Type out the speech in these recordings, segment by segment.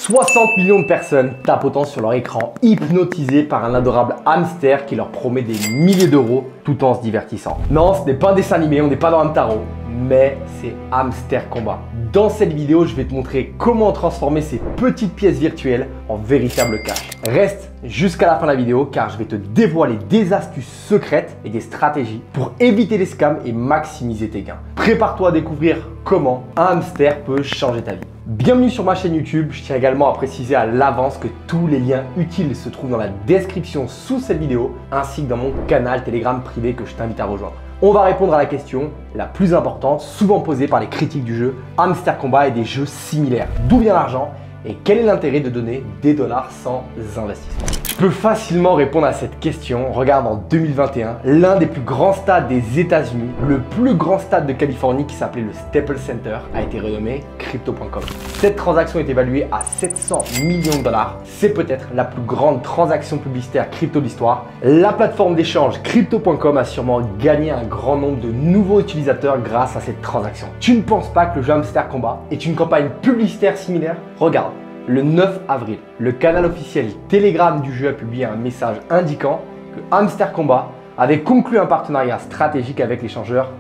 60 millions de personnes tapotant sur leur écran, hypnotisées par un adorable hamster qui leur promet des milliers d'euros tout en se divertissant. Non, ce n'est pas un dessin animé, on n'est pas dans Hamtaro, mais c'est Hamster Combat. Dans cette vidéo, je vais te montrer comment transformer ces petites pièces virtuelles en véritable cash. Reste jusqu'à la fin de la vidéo car je vais te dévoiler des astuces secrètes et des stratégies pour éviter les scams et maximiser tes gains. Prépare-toi à découvrir comment un hamster peut changer ta vie. Bienvenue sur ma chaîne YouTube, je tiens également à préciser à l'avance que tous les liens utiles se trouvent dans la description sous cette vidéo ainsi que dans mon canal Telegram privé que je t'invite à rejoindre. On va répondre à la question la plus importante, souvent posée par les critiques du jeu Hamster Combat et des jeux similaires. D'où vient l'argent et quel est l'intérêt de donner des dollars sans investissement? Je peux facilement répondre à cette question. Regarde, en 2021, l'un des plus grands stades des États-Unis, le plus grand stade de Californie qui s'appelait le Staples Center, a été renommé Crypto.com. Cette transaction est évaluée à 700 millions de dollars. C'est peut-être la plus grande transaction publicitaire crypto de l'histoire. La plateforme d'échange Crypto.com a sûrement gagné un grand nombre de nouveaux utilisateurs grâce à cette transaction. Tu ne penses pas que le jeu Hamster Combat est une campagne publicitaire similaire? Regarde. Le 9 avril, le canal officiel Telegram du jeu a publié un message indiquant que Hamster Combat avait conclu un partenariat stratégique avec l'échangeur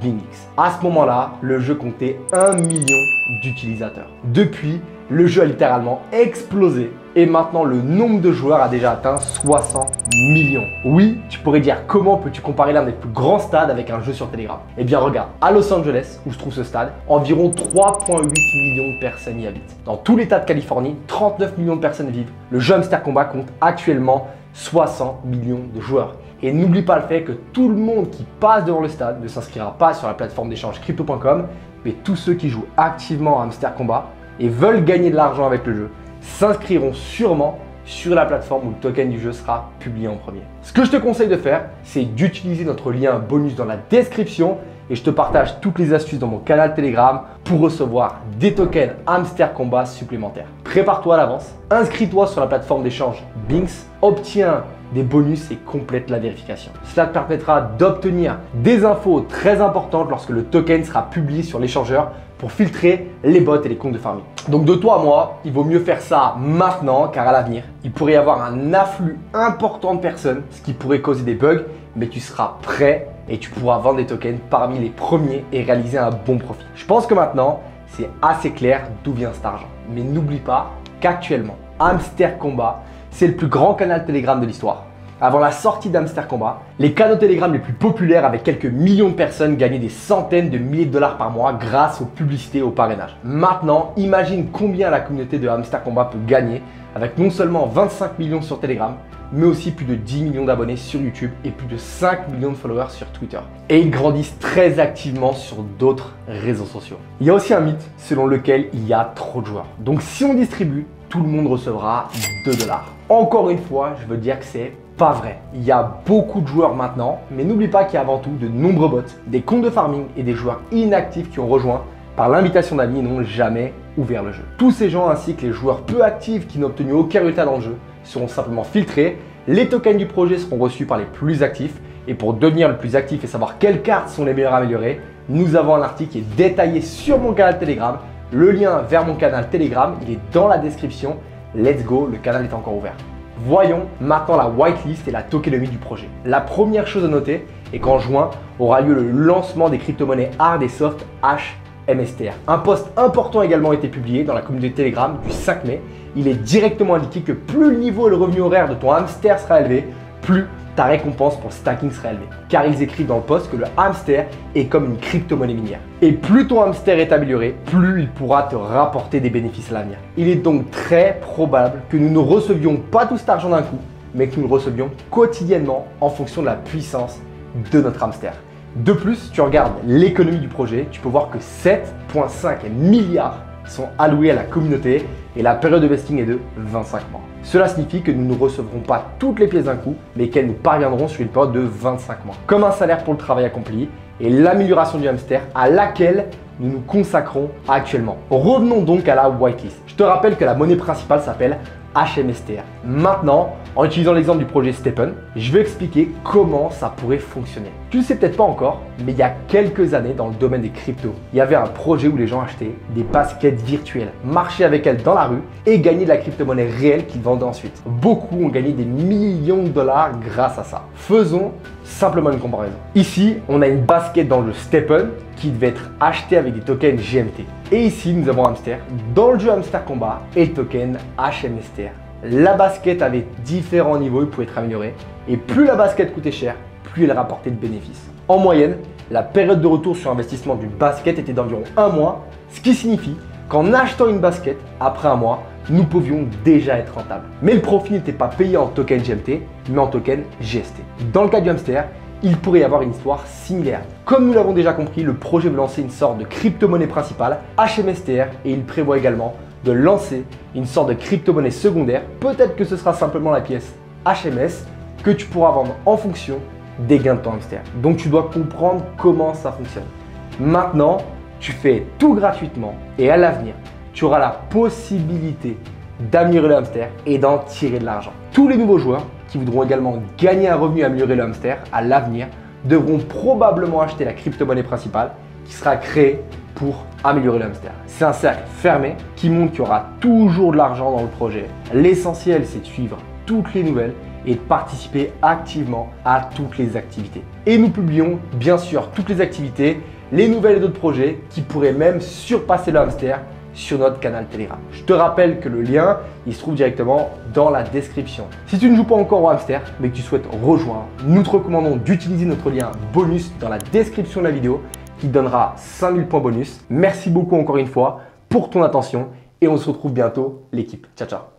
BingX. À ce moment-là, le jeu comptait 1 million d'utilisateurs. Depuis, le jeu a littéralement explosé et maintenant le nombre de joueurs a déjà atteint 60 millions. Oui, tu pourrais dire comment peux-tu comparer l'un des plus grands stades avec un jeu sur Telegram? Eh bien regarde, à Los Angeles, où se trouve ce stade, environ 3,8 millions de personnes y habitent. Dans tout l'État de Californie, 39 millions de personnes vivent. Le jeu Hamster Combat compte actuellement 60 millions de joueurs. Et n'oublie pas le fait que tout le monde qui passe devant le stade ne s'inscrira pas sur la plateforme d'échange Crypto.com, mais tous ceux qui jouent activement à Hamster Combat et veulent gagner de l'argent avec le jeu s'inscriront sûrement sur la plateforme où le token du jeu sera publié en premier. Ce que je te conseille de faire, c'est d'utiliser notre lien bonus dans la description et je te partage toutes les astuces dans mon canal Telegram pour recevoir des tokens Hamster Combat supplémentaires. Prépare-toi à l'avance, inscris-toi sur la plateforme d'échange BingX, obtiens des bonus et complète la vérification. Cela te permettra d'obtenir des infos très importantes lorsque le token sera publié sur l'échangeur pour filtrer les bots et les comptes de farming. Donc de toi à moi, il vaut mieux faire ça maintenant car à l'avenir, il pourrait y avoir un afflux important de personnes, ce qui pourrait causer des bugs, mais tu seras prêt et tu pourras vendre des tokens parmi les premiers et réaliser un bon profit. Je pense que maintenant, c'est assez clair d'où vient cet argent. Mais n'oublie pas qu'actuellement, Hamster Combat, c'est le plus grand canal Telegram de l'histoire. Avant la sortie d'Hamster Combat, les canaux Telegram les plus populaires avec quelques millions de personnes gagnaient des centaines de milliers de dollars par mois grâce aux publicités et au parrainage. Maintenant, imagine combien la communauté de Hamster Combat peut gagner avec non seulement 25 millions sur Telegram, mais aussi plus de 10 millions d'abonnés sur YouTube et plus de 5 millions de followers sur Twitter. Et ils grandissent très activement sur d'autres réseaux sociaux. Il y a aussi un mythe selon lequel il y a trop de joueurs. Donc si on distribue, tout le monde recevra 2 dollars. Encore une fois, je veux dire que c'est pas vrai. Il y a beaucoup de joueurs maintenant, mais n'oublie pas qu'il y a avant tout de nombreux bots, des comptes de farming et des joueurs inactifs qui ont rejoint par l'invitation d'amis et n'ont jamais ouvert le jeu. Tous ces gens ainsi que les joueurs peu actifs qui n'ont obtenu aucun résultat dans le jeu seront simplement filtrés, les tokens du projet seront reçus par les plus actifs et pour devenir le plus actif et savoir quelles cartes sont les meilleures à améliorer, nous avons un article qui est détaillé sur mon canal Telegram. Le lien vers mon canal Telegram, il est dans la description. Let's go, le canal est encore ouvert. Voyons maintenant la whitelist et la tokenomics du projet. La première chose à noter est qu'en juin aura lieu le lancement des crypto-monnaies hard et soft HMSTR. Un post important a également été publié dans la communauté Telegram du 5 mai. Il est directement indiqué que plus le niveau et le revenu horaire de ton hamster sera élevé, plus ta récompense pour le stacking sera élevée. Car ils écrivent dans le post que le hamster est comme une crypto-monnaie minière. Et plus ton hamster est amélioré, plus il pourra te rapporter des bénéfices à l'avenir. Il est donc très probable que nous ne recevions pas tout cet argent d'un coup, mais que nous le recevions quotidiennement en fonction de la puissance de notre hamster. De plus, tu regardes l'économie du projet, tu peux voir que 7,5 milliards sont alloués à la communauté et la période de vesting est de 25 mois. Cela signifie que nous ne recevrons pas toutes les pièces d'un coup, mais qu'elles nous parviendront sur une période de 25 mois. Comme un salaire pour le travail accompli et l'amélioration du hamster à laquelle nous nous consacrons actuellement. Revenons donc à la whitelist. Je te rappelle que la monnaie principale s'appelle HMSTR. Maintenant, en utilisant l'exemple du projet Stephen, je vais expliquer comment ça pourrait fonctionner. Tu ne le sais peut-être pas encore, mais il y a quelques années dans le domaine des cryptos, il y avait un projet où les gens achetaient des baskets virtuelles, marchaient avec elles dans la rue et gagnaient de la crypto-monnaie réelle qu'ils vendaient ensuite. Beaucoup ont gagné des millions de dollars grâce à ça. Faisons simplement une comparaison. Ici, on a une basket dans le jeu Stephen qui devait être achetée avec des tokens GMT. Et ici, nous avons Hamster dans le jeu Hamster Combat et le token HMSTR. La basket avait différents niveaux, il pouvait être amélioré. Et plus la basket coûtait cher, plus elle rapportait de bénéfices. En moyenne, la période de retour sur investissement d'une basket était d'environ 1 mois, ce qui signifie qu'en achetant une basket, après 1 mois, nous pouvions déjà être rentables. Mais le profit n'était pas payé en token GMT, mais en token GST. Dans le cas du hamster, il pourrait y avoir une histoire similaire. Comme nous l'avons déjà compris, le projet veut lancer une sorte de crypto-monnaie principale, HMSTR, et il prévoit également de lancer une sorte de crypto-monnaie secondaire. Peut-être que ce sera simplement la pièce HMS que tu pourras vendre en fonction des gains de ton hamster. Donc tu dois comprendre comment ça fonctionne. Maintenant, tu fais tout gratuitement et à l'avenir, tu auras la possibilité d'améliorer le hamster et d'en tirer de l'argent. Tous les nouveaux joueurs qui voudront également gagner un revenu et améliorer le hamster à l'avenir devront probablement acheter la crypto-monnaie principale qui sera créée pour améliorer le hamster. C'est un cercle fermé qui montre qu'il y aura toujours de l'argent dans le projet. L'essentiel, c'est de suivre toutes les nouvelles et de participer activement à toutes les activités. Et nous publions bien sûr toutes les activités, les nouvelles et d'autres projets qui pourraient même surpasser le hamster sur notre canal Telegram. Je te rappelle que le lien, il se trouve directement dans la description. Si tu ne joues pas encore au hamster, mais que tu souhaites rejoindre, nous te recommandons d'utiliser notre lien bonus dans la description de la vidéo qui donnera 5000 points bonus. Merci beaucoup encore une fois pour ton attention et on se retrouve bientôt l'équipe. Ciao, ciao.